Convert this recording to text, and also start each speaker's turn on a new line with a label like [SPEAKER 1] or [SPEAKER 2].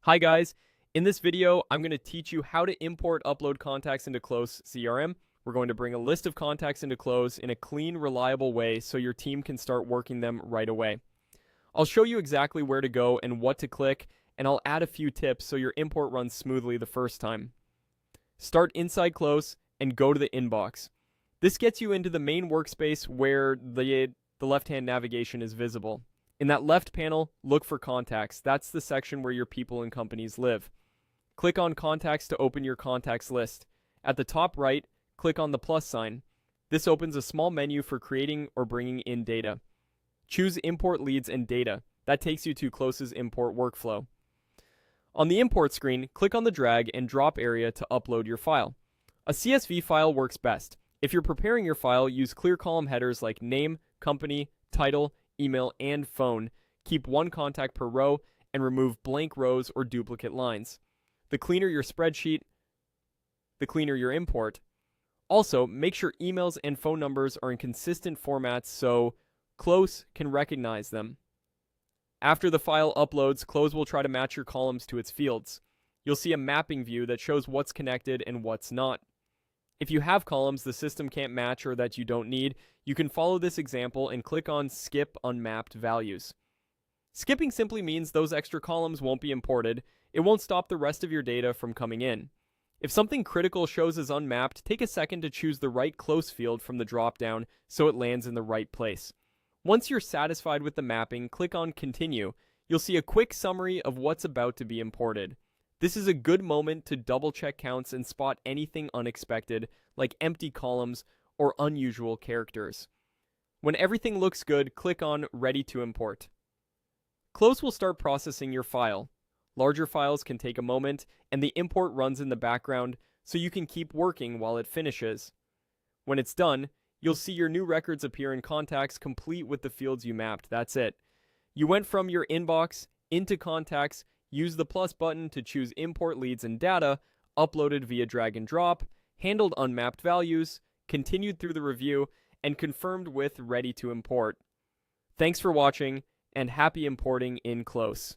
[SPEAKER 1] Hi guys, in this video I'm going to teach you how to import upload contacts into Close CRM. We're going to bring a list of contacts into Close in a clean, reliable way so your team can start working them right away. I'll show you exactly where to go and what to click, and I'll add a few tips so your import runs smoothly the first time. Start inside Close and go to the inbox. This gets you into the main workspace where the left-hand navigation is visible. In that left panel, look for contacts. That's the section where your people and companies live. Click on contacts to open your contacts list. At the top right, click on the plus sign. This opens a small menu for creating or bringing in data. Choose import leads and data. That takes you to Close's import workflow. On the import screen, click on the drag and drop area to upload your file. A CSV file works best. If you're preparing your file, use clear column headers like name, company, title, email, and phone. Keep one contact per row and remove blank rows or duplicate lines. The cleaner your spreadsheet, the cleaner your import. Also, make sure emails and phone numbers are in consistent formats so Close can recognize them. After the file uploads, Close will try to match your columns to its fields. You'll see a mapping view that shows what's connected and what's not. If you have columns the system can't match or that you don't need, you can follow this example and click on Skip Unmapped Values. Skipping simply means those extra columns won't be imported. It won't stop the rest of your data from coming in. If something critical shows as unmapped, take a second to choose the right Close field from the drop-down so it lands in the right place. Once you're satisfied with the mapping, click on Continue. You'll see a quick summary of what's about to be imported. This is a good moment to double-check counts and spot anything unexpected, like empty columns or unusual characters. When everything looks good, click on Ready to Import. Close will start processing your file. Larger files can take a moment, and the import runs in the background, so you can keep working while it finishes. When it's done, you'll see your new records appear in contacts complete with the fields you mapped. That's it. You went from your inbox into contacts, use the plus button to choose import leads and data, uploaded via drag and drop, handled unmapped values, continued through the review, and confirmed with ready to import. Thanks for watching, and happy importing in Close.